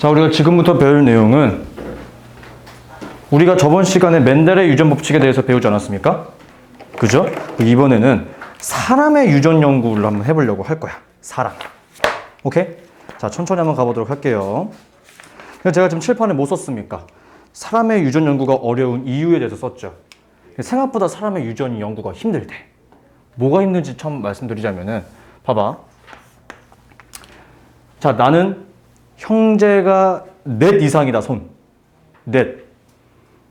자, 우리가 지금부터 배울 내용은 우리가 저번 시간에 멘델의 유전 법칙에 대해서 배우지 않았습니까? 그죠? 이번에는 사람의 유전 연구를 한번 해보려고 할 거야. 사람. 오케이? 자, 천천히 한번 가보도록 할게요. 제가 지금 칠판에 뭐 썼습니까? 사람의 유전 연구가 어려운 이유에 대해서 썼죠. 생각보다 사람의 유전 연구가 힘들대. 뭐가 힘든지 처음 말씀드리자면은, 봐봐. 자, 나는 형제가 넷 이상이다, 손. 넷.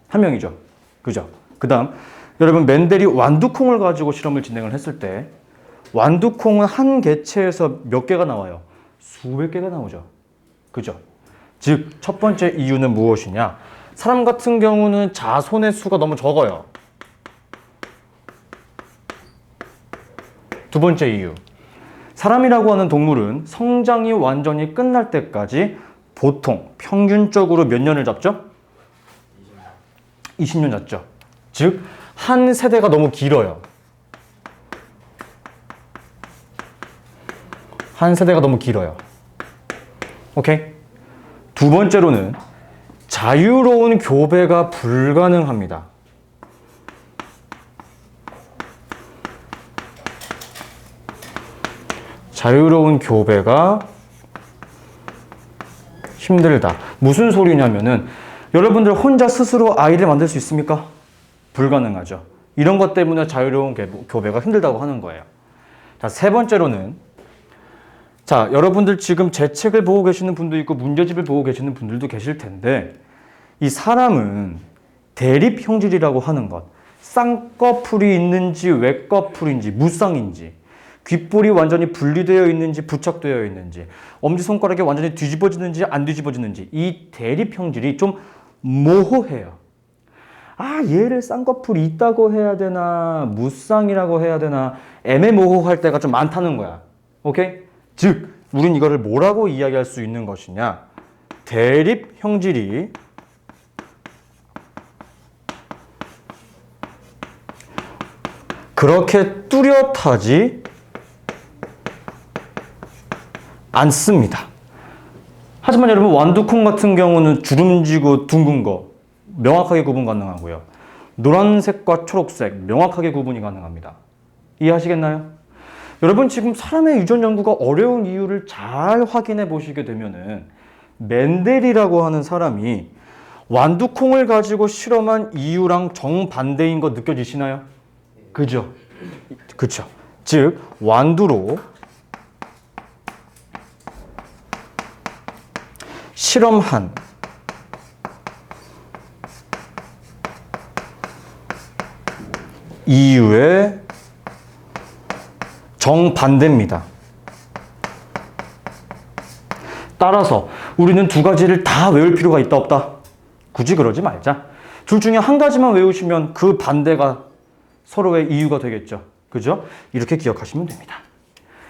한 명이죠. 그죠? 그 다음, 여러분, 멘델이 완두콩을 가지고 실험을 진행을 했을 때, 완두콩은 한 개체에서 몇 개가 나와요? 수백 개가 나오죠. 그죠? 즉, 첫 번째 이유는 무엇이냐? 사람 같은 경우는 자손의 수가 너무 적어요. 두 번째 이유. 사람이라고 하는 동물은 성장이 완전히 끝날 때까지 보통 평균적으로 몇 년을 잡죠? 20년 잡죠. 즉, 한 세대가 너무 길어요. 한 세대가 너무 길어요. 오케이? 두 번째로는 자유로운 교배가 불가능합니다. 자유로운 교배가 힘들다. 무슨 소리냐면은 여러분들 혼자 스스로 아이를 만들 수 있습니까? 불가능하죠. 이런 것 때문에 자유로운 교배가 힘들다고 하는 거예요. 자, 세 번째로는 자, 여러분들 지금 제 책을 보고 계시는 분도 있고 문제집을 보고 계시는 분들도 계실 텐데 이 사람은 대립 형질이라고 하는 것, 쌍꺼풀이 있는지 외꺼풀인지 무쌍인지 귓볼이 완전히 분리되어 있는지 부착되어 있는지 엄지손가락이 완전히 뒤집어지는지 안 뒤집어지는지 이 대립 형질이 좀 모호해요. 아, 얘를 쌍꺼풀이 있다고 해야 되나 무쌍이라고 해야 되나 애매모호할 때가 좀 많다는 거야. 오케이? 즉, 우린 이거를 뭐라고 이야기할 수 있는 것이냐? 대립 형질이 그렇게 뚜렷하지 않습니다. 하지만 여러분, 완두콩 같은 경우는 주름지고 둥근 거 명확하게 구분 가능하고요. 노란색과 초록색 명확하게 구분이 가능합니다. 이해하시겠나요? 여러분, 지금 사람의 유전 연구가 어려운 이유를 잘 확인해 보시게 되면은 멘델이라고 하는 사람이 완두콩을 가지고 실험한 이유랑 정반대인 거 느껴지시나요? 그죠? 그쵸. 즉, 완두로 실험한 이유의 정반대입니다. 따라서 우리는 두 가지를 다 외울 필요가 있다 없다? 굳이 그러지 말자. 둘 중에 한 가지만 외우시면 그 반대가 서로의 이유가 되겠죠. 그죠? 이렇게 기억하시면 됩니다.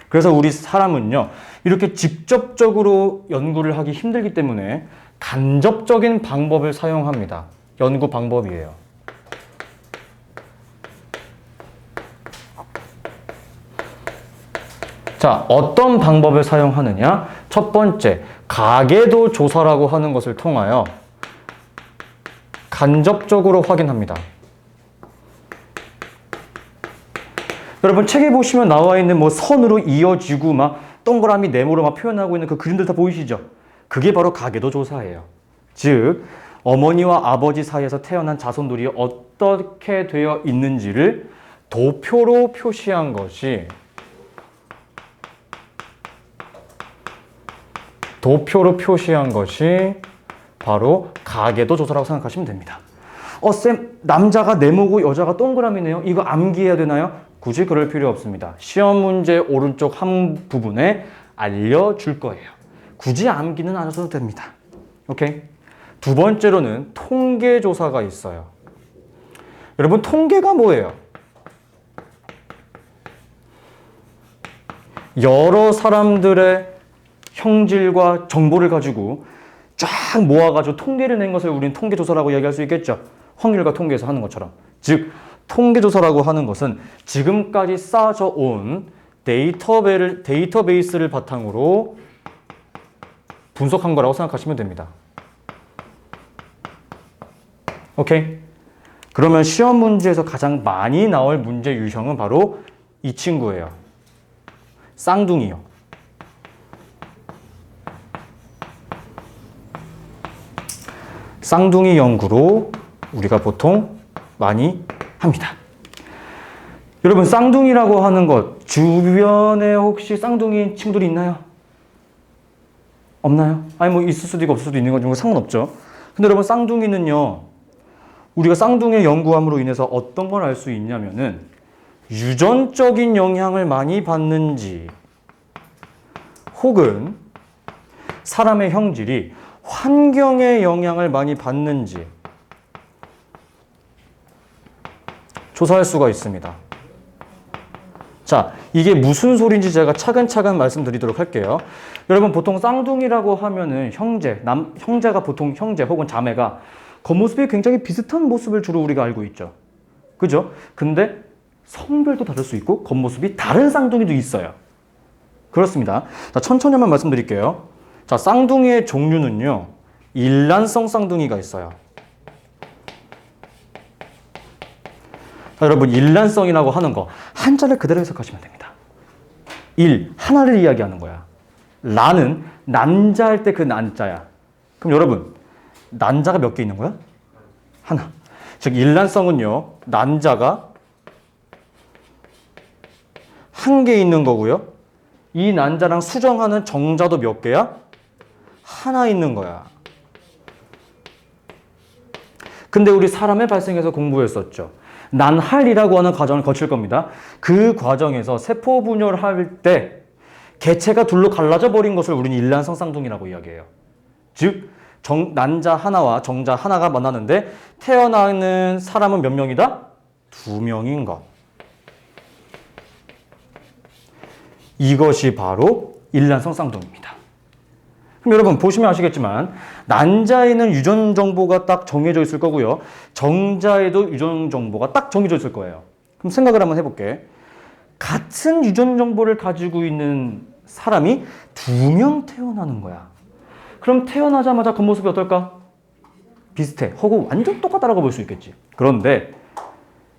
그래서 우리 사람은요, 이렇게 직접적으로 연구를 하기 힘들기 때문에 간접적인 방법을 사용합니다. 연구 방법이에요. 자, 어떤 방법을 사용하느냐? 첫 번째, 가계도 조사라고 하는 것을 통하여 간접적으로 확인합니다. 여러분, 책에 보시면 나와 있는 뭐 선으로 이어지고 막 동그라미 네모로 막 표현하고 있는 그 그림들 다 보이시죠? 그게 바로 가계도 조사예요. 즉, 어머니와 아버지 사이에서 태어난 자손들이 어떻게 되어 있는지를 도표로 표시한 것이 바로 가계도 조사라고 생각하시면 됩니다. 쌤, 남자가 네모고 여자가 동그라미네요. 이거 암기해야 되나요? 굳이 그럴 필요 없습니다. 시험 문제 오른쪽 한 부분에 알려줄 거예요. 굳이 암기는 안 하셔도 됩니다. 오케이? 두 번째로는 통계조사가 있어요. 여러분, 통계가 뭐예요? 여러 사람들의 형질과 정보를 가지고 쫙 모아가지고 통계를 낸 것을 우리는 통계조사라고 이야기할 수 있겠죠. 확률과 통계에서 하는 것처럼. 즉, 통계조사라고 하는 것은 지금까지 쌓아져 온 데이터베이스를 바탕으로 분석한 거라고 생각하시면 됩니다. 오케이? 그러면 시험 문제에서 가장 많이 나올 문제 유형은 바로 이 친구예요. 쌍둥이요. 쌍둥이 연구로 우리가 보통 많이 합니다. 여러분, 쌍둥이라고 하는 것, 주변에 혹시 쌍둥이 친구들이 있나요? 없나요? 아니, 뭐, 있을 수도 있고 없을 수도 있는 거죠. 상관없죠. 근데 여러분, 쌍둥이는요, 우리가 쌍둥이 연구함으로 인해서 어떤 걸 알 수 있냐면은, 유전적인 영향을 많이 받는지, 혹은 사람의 형질이 환경의 영향을 많이 받는지 조사할 수가 있습니다. 자, 이게 무슨 소리인지 제가 차근차근 말씀드리도록 할게요. 여러분, 보통 쌍둥이라고 하면은 형제가 보통 형제 혹은 자매가 겉모습이 굉장히 비슷한 모습을 주로 우리가 알고 있죠. 그죠? 근데 성별도 다를 수 있고 겉모습이 다른 쌍둥이도 있어요. 그렇습니다. 자, 천천히 한번 말씀드릴게요. 자, 쌍둥이의 종류는요, 일란성 쌍둥이가 있어요. 자, 여러분, 일란성이라고 하는 거 한자를 그대로 해석하시면 됩니다. 하나를 이야기하는 거야. 라는 난자 할 때 그 난자야. 그럼 여러분, 난자가 몇 개 있는 거야? 하나. 즉 일란성은요, 난자가 한 개 있는 거고요. 이 난자랑 수정하는 정자도 몇 개야? 하나 있는 거야. 근데 우리 사람의 발생에서 공부했었죠. 난할이라고 하는 과정을 거칠 겁니다. 그 과정에서 세포 분열을 할 때 개체가 둘로 갈라져 버린 것을 우리는 일란성 쌍둥이라고 이야기해요. 즉 난자 하나와 정자 하나가 만나는데 태어나는 사람은 몇 명이다? 2명인 것. 이것이 바로 일란성 쌍둥이입니다. 그럼 여러분 보시면 아시겠지만 난자에는 유전 정보가 딱 정해져 있을 거고요. 정자에도 유전 정보가 딱 정해져 있을 거예요. 그럼 생각을 한번 해볼게. 같은 유전 정보를 가지고 있는 사람이 2명 태어나는 거야. 그럼 태어나자마자 겉모습이 어떨까? 비슷해. 혹은 완전 똑같다라고 볼 수 있겠지. 그런데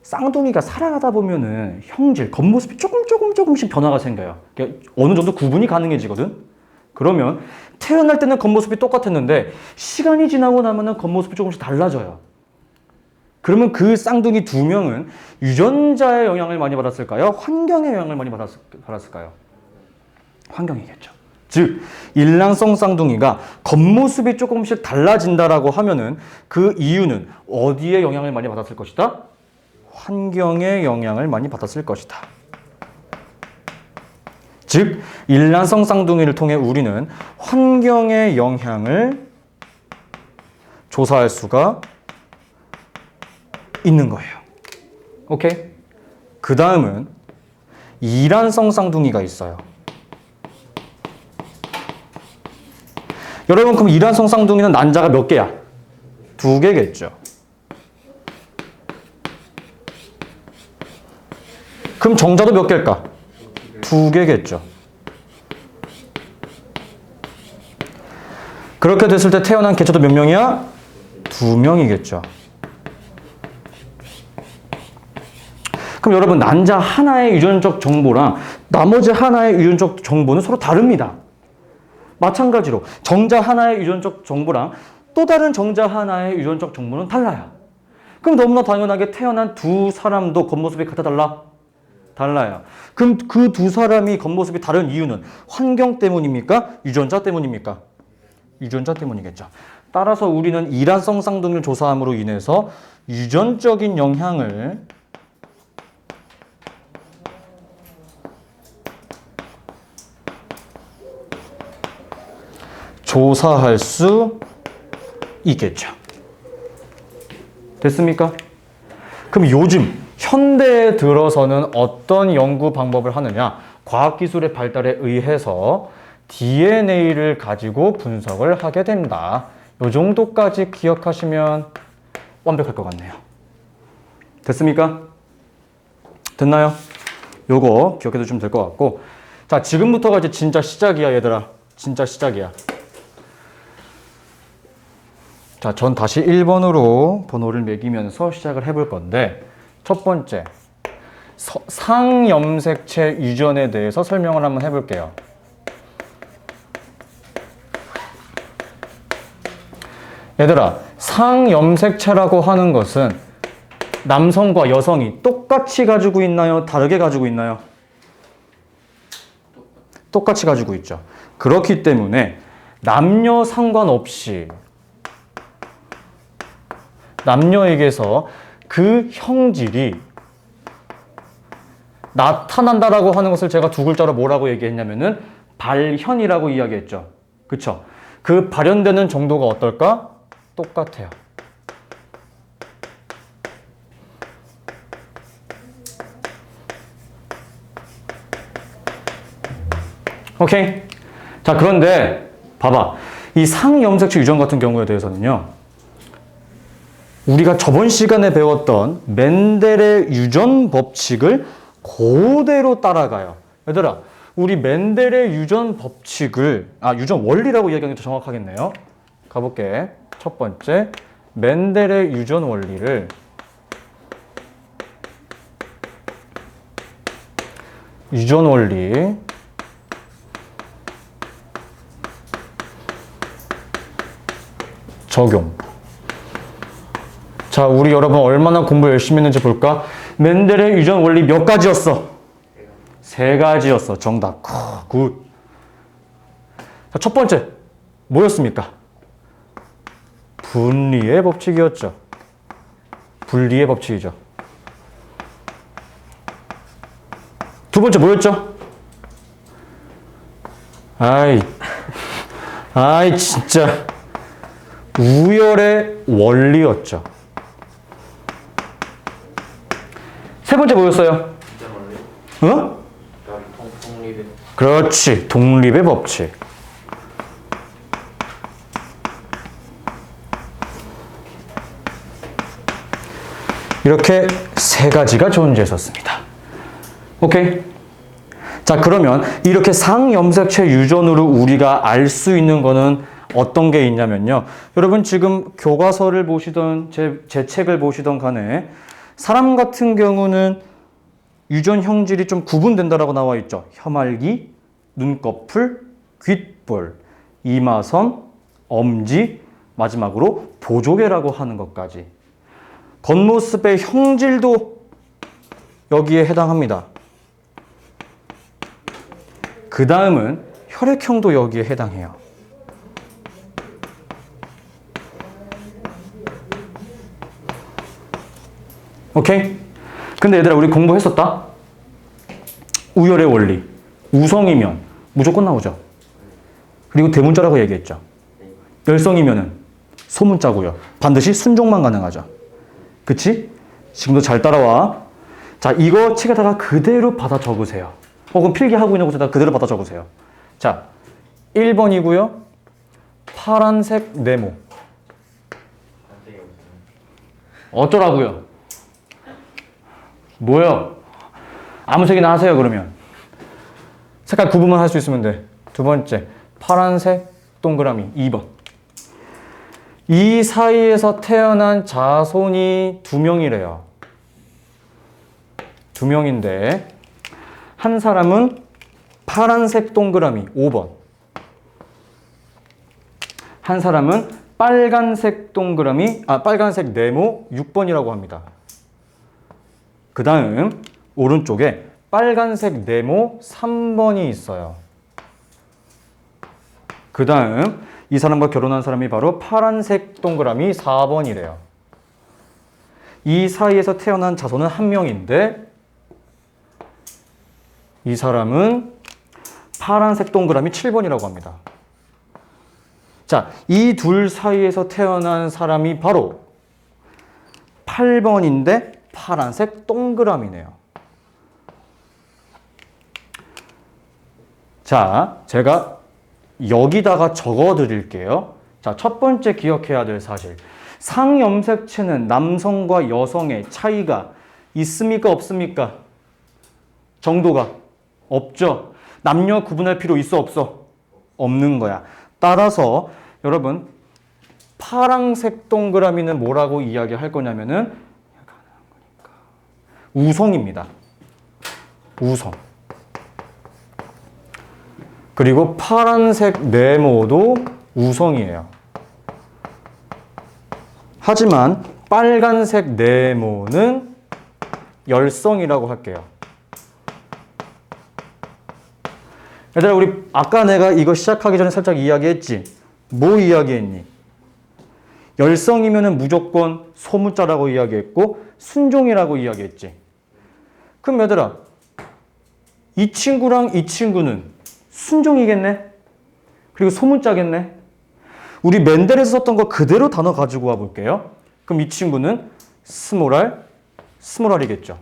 쌍둥이가 살아가다 보면은 형질, 겉모습이 조금씩 변화가 생겨요. 어느 정도 구분이 가능해지거든? 그러면 태어날 때는 겉모습이 똑같았는데 시간이 지나고 나면은 겉모습이 조금씩 달라져요. 그러면 그 쌍둥이 2명은 유전자의 영향을 많이 받았을까요? 환경의 영향을 많이 받았을까요? 환경이겠죠. 즉 일란성 쌍둥이가 겉모습이 조금씩 달라진다라고 하면은 그 이유는 어디에 영향을 많이 받았을 것이다? 환경의 영향을 많이 받았을 것이다. 즉 일란성 쌍둥이를 통해 우리는 환경의 영향을 조사할 수가 있는 거예요. 오케이? 그 다음은 이란성 쌍둥이가 있어요. 여러분, 그럼 이란성 쌍둥이는 난자가 몇 개야? 2개겠죠. 그럼 정자도 몇 개일까? 2개겠죠. 그렇게 됐을 때 태어난 개체도 몇 명이야? 2명이겠죠. 그럼 여러분, 난자 하나의 유전적 정보랑 나머지 하나의 유전적 정보는 서로 다릅니다. 마찬가지로 정자 하나의 유전적 정보랑 또 다른 정자 하나의 유전적 정보는 달라요. 그럼 너무나 당연하게 태어난 2사람도 겉모습이 같아 달라요. 그럼 그 2사람이 겉모습이 다른 이유는 환경 때문입니까? 유전자 때문입니까? 유전자 때문이겠죠. 따라서 우리는 일란성 쌍둥이를 조사함으로 인해서 유전적인 영향을 조사할 수 있겠죠. 됐습니까? 그럼 요즘 현대에 들어서는 어떤 연구 방법을 하느냐? 과학기술의 발달에 의해서 DNA를 가지고 분석을 하게 된다. 이 정도까지 기억하시면 완벽할 것 같네요. 됐습니까? 됐나요? 요거 기억해도 좀 될 것 같고, 자, 지금부터가 이제 진짜 시작이야, 얘들아. 진짜 시작이야. 자, 전 다시 1번으로 번호를 매기면서 시작을 해볼 건데, 첫 번째, 상염색체 유전에 대해서 설명을 한번 해볼게요. 얘들아, 상염색체라고 하는 것은 남성과 여성이 똑같이 가지고 있나요? 다르게 가지고 있나요? 똑같이 가지고 있죠. 그렇기 때문에 남녀 상관없이 남녀에게서 그 형질이 나타난다라고 하는 것을 제가 두 글자로 뭐라고 얘기했냐면은 발현이라고 이야기했죠. 그쵸? 그 발현되는 정도가 어떨까? 똑같아요. 오케이? 자, 그런데 봐봐. 이 상염색체 유전 같은 경우에 대해서는요, 우리가 저번 시간에 배웠던 멘델의 유전 법칙을 그대로 따라가요. 얘들아, 우리 멘델의 유전 법칙을, 유전 원리라고 이야기하는 게 더 정확하겠네요. 가볼게. 첫 번째, 멘델의 유전 원리를 유전 원리 적용. 자, 우리 여러분 얼마나 공부 열심히 했는지 볼까? 멘델의 유전 원리 몇 가지였어? 세 가지였어. 정답. 굿. 자, 첫 번째, 뭐였습니까? 분리의 법칙이었죠. 분리의 법칙이죠. 두 번째 뭐였죠? 진짜. 우열의 원리였죠. 세 번째 뭐였어요? 어? 독립의. 그렇지. 독립의 법칙. 이렇게 세 가지가 존재했었습니다. 오케이? 자, 그러면 이렇게 상염색체 유전으로 우리가 알 수 있는 거는 어떤 게 있냐면요. 여러분 지금 교과서를 보시던 제 책을 보시던 간에 사람 같은 경우는 유전 형질이 좀 구분된다라고 나와 있죠. 혀말기, 눈꺼풀, 귓볼, 이마섬, 엄지, 마지막으로 보조개라고 하는 것까지. 겉모습의 형질도 여기에 해당합니다. 그 다음은 혈액형도 여기에 해당해요. 오케이? 근데 얘들아, 우리 공부했었다? 우열의 원리. 우성이면 무조건 나오죠. 그리고 대문자라고 얘기했죠. 열성이면은 소문자고요. 반드시 순종만 가능하죠. 그치? 지금도 잘 따라와. 자, 이거 책에다가 그대로 받아 적으세요. 혹은 필기하고 있는 곳에다 그대로 받아 적으세요. 자, 1번이고요. 파란색 네모. 어쩌라고요? 뭐요? 아무 색이나 하세요, 그러면. 색깔 구분만 할 수 있으면 돼. 두 번째, 파란색 동그라미 2번. 이 사이에서 태어난 자손이 2명이래요. 2명인데 한 사람은 파란색 동그라미 5번. 한 사람은 빨간색 동그라미, 빨간색 네모 6번이라고 합니다. 그 다음 오른쪽에 빨간색 네모 3번이 있어요. 그 다음 이 사람과 결혼한 사람이 바로 파란색 동그라미 4번이래요. 이 사이에서 태어난 자손은 1명인데 이 사람은 파란색 동그라미 7번이라고 합니다. 자, 이 둘 사이에서 태어난 사람이 바로 8번인데 파란색 동그라미네요. 자, 제가 여기다가 적어 드릴게요. 자, 첫 번째 기억해야 될 사실. 상염색체는 남성과 여성의 차이가 있습니까? 없습니까? 정도가 없죠. 남녀 구분할 필요 있어? 없어? 없는 거야. 따라서 여러분 파란색 동그라미는 뭐라고 이야기할 거냐면은 우성입니다. 우성. 그리고 파란색 네모도 우성이에요. 하지만 빨간색 네모는 열성이라고 할게요. 얘들아, 우리 아까 내가 이거 시작하기 전에 살짝 이야기했지? 뭐 이야기했니? 열성이면은 무조건 소문자라고 이야기했고 순종이라고 이야기했지. 그럼 얘들아, 이 친구랑 이 친구는 순종이겠네? 그리고 소문자겠네? 우리 멘델에서 썼던 거 그대로 단어 가지고 와 볼게요. 그럼 이 친구는 스몰알, 스몰알이겠죠.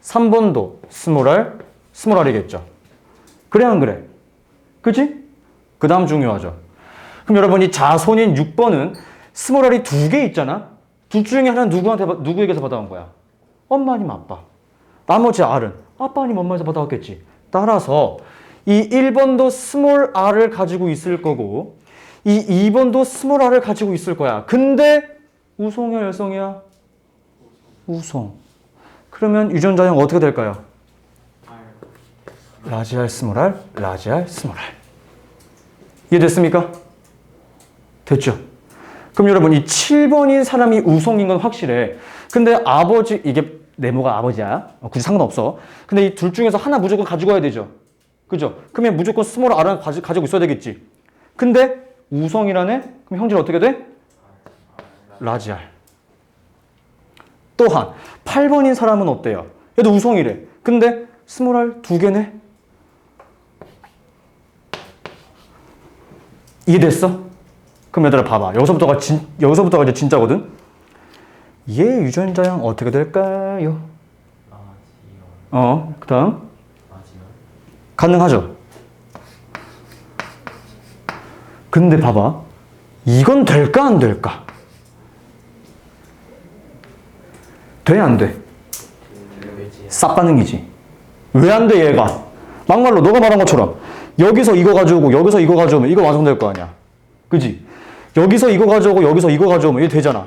3번도 스몰알, 스몰알이겠죠. 그래 안 그래? 그치? 그 다음 중요하죠. 그럼 여러분 이 자손인 6번은 스몰알이 2개 있잖아? 둘 중에 하나는 누구에게서 받아온 거야? 엄마 아니면 아빠. 나머지 R은 아빠 아니면 엄마에서 받아왔겠지. 따라서 이 1번도 스몰 r을 가지고 있을 거고 이 2번도 스몰 r을 가지고 있을 거야. 근데 우성이야 열성이야? 우성. 그러면 유전자형 어떻게 될까요? 라지 R 스몰 r, 라지 R 스몰 r. 이해됐습니까? 됐죠? 그럼 여러분 이 7번인 사람이 우성인 건 확실해. 근데 아버지, 이게 네모가 아버지야. 굳이 상관없어. 근데 이 둘 중에서 하나 무조건 가지고 와야 되죠. 그죠? 그러면 무조건 스몰 r을 가지고 있어야 되겠지. 근데 우성이라네? 그럼 형질 어떻게 돼? 라지 R. 또한 8번인 사람은 어때요? 얘도 우성이래. 근데 스몰 r 2개네? 이해됐어? 그럼 얘들아 봐봐. 여기서부터가 이제 진짜거든? 얘 유전자형 어떻게 될까요? 그 다음 가능하죠? 근데 봐봐. 이건 될까 안 될까? 돼 안 돼? 쌉반응이지. 왜 안 돼 얘가? 막말로 너가 말한 것처럼 여기서 이거 가져오고 여기서 이거 가져오면 이거 완성될 거 아니야. 그지? 여기서 이거 가져오고 여기서 이거 가져오면 이게 되잖아.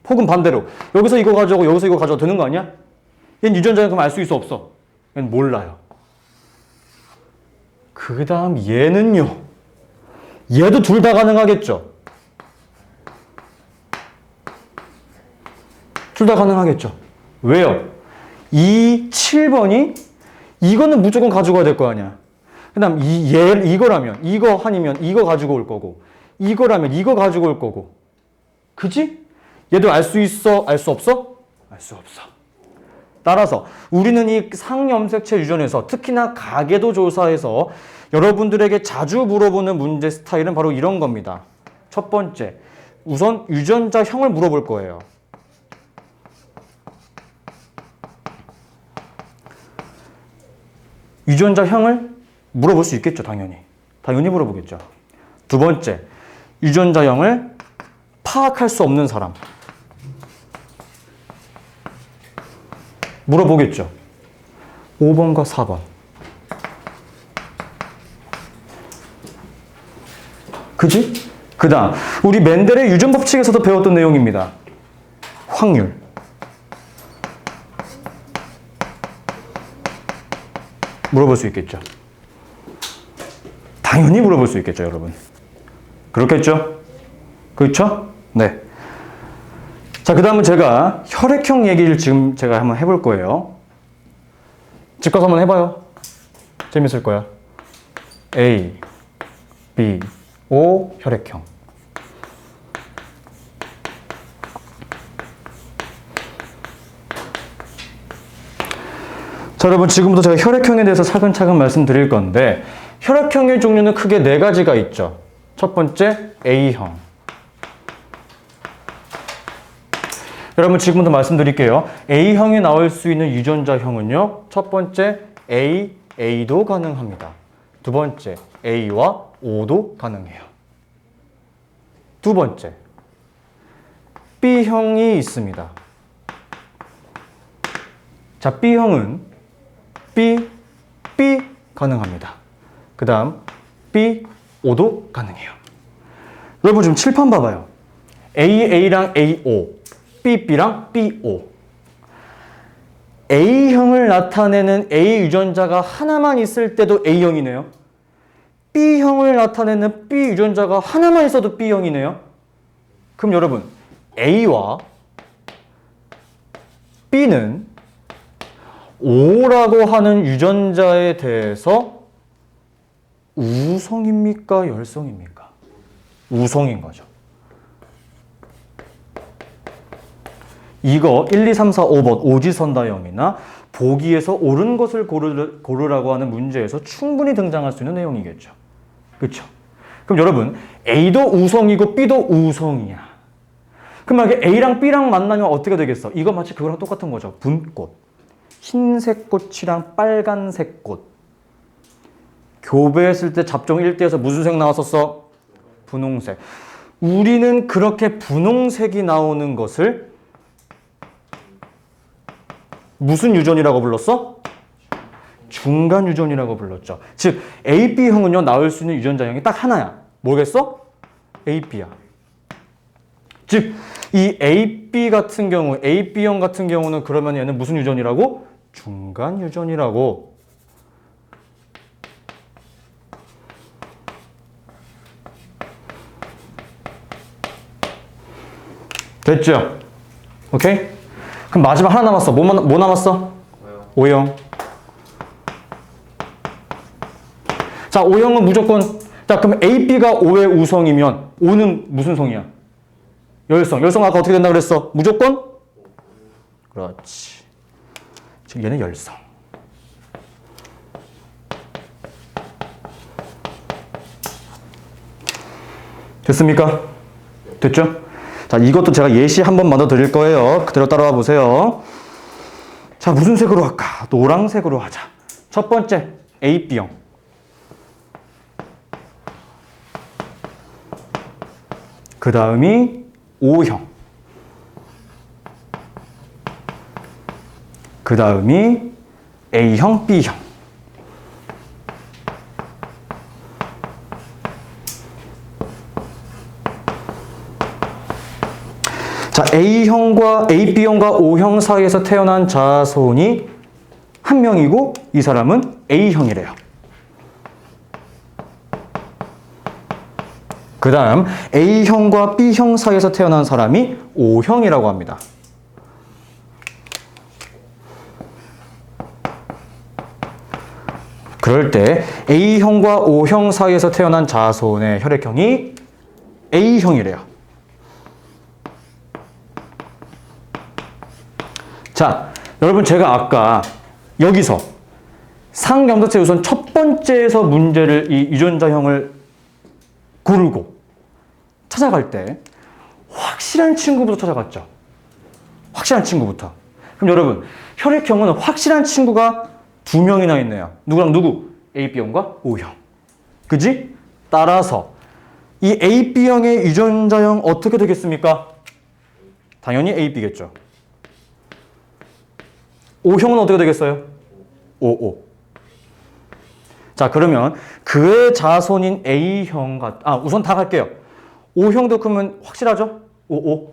혹은 반대로 여기서 이거 가져오고 여기서 이거 가져와도 되는 거 아니야? 얘는 유전자형 그럼 알 수 있어 없어? 얘는 몰라요. 그 다음 얘는요. 얘도 둘 다 가능하겠죠? 둘 다 가능하겠죠? 왜요? 이 7번이 이거는 무조건 가지고 와야 될 거 아니야. 그 다음 이거라면 이거 아니면 이거 가지고 올 거고 이거라면 이거 가지고 올 거고. 그지? 얘도 알 수 있어? 알 수 없어? 알 수 없어. 따라서 우리는 이 상염색체 유전에서 특히나 가계도 조사에서 여러분들에게 자주 물어보는 문제 스타일은 바로 이런 겁니다. 첫 번째, 우선 유전자형을 물어볼 거예요. 유전자형을 물어볼 수 있겠죠, 당연히. 당연히 물어보겠죠. 두 번째, 유전자형을 파악할 수 없는 사람. 물어보겠죠. 5번과 4번. 그지? 그 다음, 우리 멘델의 유전 법칙에서도 배웠던 내용입니다. 확률. 물어볼 수 있겠죠. 당연히 물어볼 수 있겠죠, 여러분. 그렇겠죠? 그렇죠? 네. 자, 그 다음은 제가 혈액형 얘기를 지금 제가 한번 해볼 거예요. 집 가서 한번 해봐요. 재밌을 거야. A, B, O 혈액형. 자, 여러분 지금부터 제가 혈액형에 대해서 차근차근 말씀드릴 건데 혈액형의 종류는 크게 4가지가 있죠. 첫 번째 A형. 여러분 지금부터 말씀드릴게요. A형이 나올 수 있는 유전자형은요. 첫 번째 A, A도 가능합니다. 두 번째 A와 O도 가능해요. 두 번째 B형이 있습니다. 자, B형은 B 가능합니다. 그 다음 B, O도 가능해요. 여러분 지금 칠판 봐봐요. AA랑 AO, BB랑 BO. A형을 나타내는 A 유전자가 하나만 있을 때도 A형이네요. B형을 나타내는 B 유전자가 하나만 있어도 B형이네요. 그럼 여러분 A와 B는 O라고 하는 유전자에 대해서 우성입니까? 열성입니까? 우성인 거죠. 이거 1, 2, 3, 4, 5번 오지선다형이나 보기에서 옳은 것을 고르라고 하는 문제에서 충분히 등장할 수 있는 내용이겠죠. 그렇죠? 그럼 여러분 A도 우성이고 B도 우성이야. 그럼 만약에 A랑 B랑 만나면 어떻게 되겠어? 이거 마치 그거랑 똑같은 거죠. 분꽃. 흰색 꽃이랑 빨간색 꽃. 교배했을 때 잡종 1대에서 무슨 색 나왔었어? 분홍색. 우리는 그렇게 분홍색이 나오는 것을 무슨 유전이라고 불렀어? 중간 유전이라고 불렀죠. 즉 A, B형은요 나올 수 있는 유전자형이 딱 하나야. 뭐겠어? A, B야. 즉 이 A, B 같은 경우, A, B형 같은 경우는 그러면 얘는 무슨 유전이라고? 중간 유전이라고. 됐죠? 오케이? 그럼 마지막 하나 남았어. 뭐 남았어? O형. 자, O형은 무조건, 자, 그럼 A, B가 O의 우성이면 O는 무슨 성이야? 열성. 열성 아까 어떻게 된다 그랬어? 무조건? 그렇지. 지금 얘는 열성. 됐습니까? 됐죠? 자, 이것도 제가 예시 한 번만 더 드릴 거예요. 그대로 따라와 보세요. 자, 무슨 색으로 할까? 노란색으로 하자. 첫 번째, A, B형. 그 다음이 O형. 그 다음이 A형, B형. 자, A형과 B형과 O형 사이에서 태어난 자손이 한 명이고 이 사람은 A형이래요. 그 다음 A형과 B형 사이에서 태어난 사람이 O형이라고 합니다. 그럴 때 A형과 O형 사이에서 태어난 자손의 혈액형이 A형이래요. 자, 여러분 제가 아까 여기서 상경도체 우선 첫 번째에서 문제를 이 유전자형을 고르고 찾아갈 때 확실한 친구부터 찾아갔죠. 확실한 친구부터. 그럼 여러분 혈액형은 확실한 친구가 두 명이나 있네요. 누구랑 누구? AB형과 O형. 그지? 따라서 이 AB형의 유전자형 어떻게 되겠습니까? 당연히 AB겠죠. O형은 어떻게 되겠어요? OO. 자, 그러면 그의 자손인 A형 우선 다 갈게요. O형도 그러면 확실하죠? OO.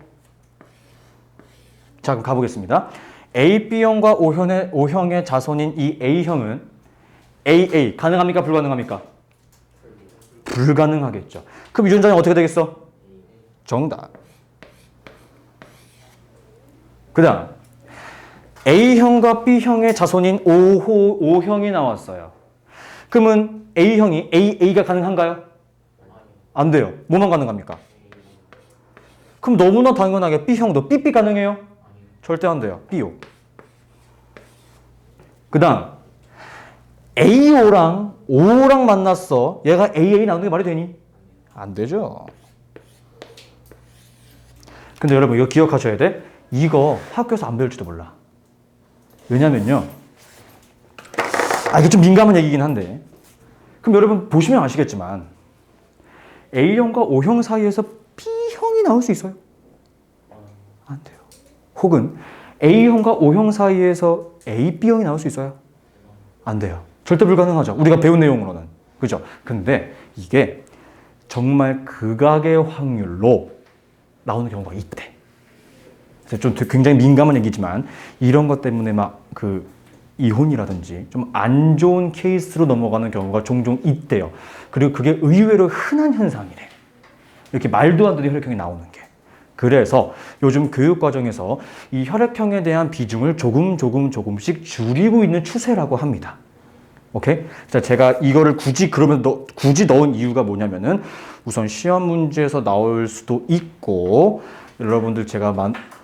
자, 그럼 가보겠습니다. AB형과 O형의 자손인 이 A형은 AA 가능합니까? 불가능합니까? 불가능하겠죠. 그럼 유전자형 어떻게 되겠어? 정답. 그 다음 A형과 B형의 자손인 O형이 나왔어요. 그러면 A형이 AA가 가능한가요? 안 돼요. 뭐만 가능합니까? 그럼 너무나 당연하게 B형도 BB 가능해요? 절대 안 돼요. BO. 그 다음 AO랑 O랑 만났어. 얘가 AA 나오는 게 말이 되니? 안 되죠. 근데 여러분 이거 기억하셔야 돼. 이거 학교에서 안 배울지도 몰라. 왜냐면요. 이게 좀 민감한 얘기긴 한데. 그럼 여러분 보시면 아시겠지만 A형과 O형 사이에서 B형이 나올 수 있어요? 안 돼요. 혹은 A형과 O형 사이에서 AB형이 나올 수 있어요? 안 돼요. 절대 불가능하죠. 우리가 배운 내용으로는. 그죠? 근데 이게 정말 극악의 확률로 나오는 경우가 있대. 그래서 좀 굉장히 민감한 얘기지만 이런 것 때문에 막 그 이혼이라든지 좀 안 좋은 케이스로 넘어가는 경우가 종종 있대요. 그리고 그게 의외로 흔한 현상이래. 이렇게 말도 안 되는 혈액형이 나오는 게. 그래서 요즘 교육 과정에서 이 혈액형에 대한 비중을 조금씩 줄이고 있는 추세라고 합니다. 오케이? 자, 제가 이거를 굳이 넣은 이유가 뭐냐면은 우선 시험 문제에서 나올 수도 있고 여러분들 제가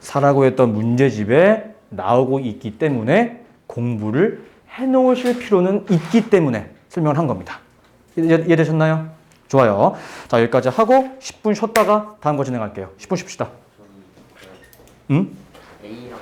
사라고 했던 문제집에 나오고 있기 때문에 공부를 해놓으실 필요는 있기 때문에 설명을 한 겁니다. 이해되셨나요? 좋아요. 자, 여기까지 하고 10분 쉬었다가 다음 거 진행할게요. 10분 쉽시다. 응? A랑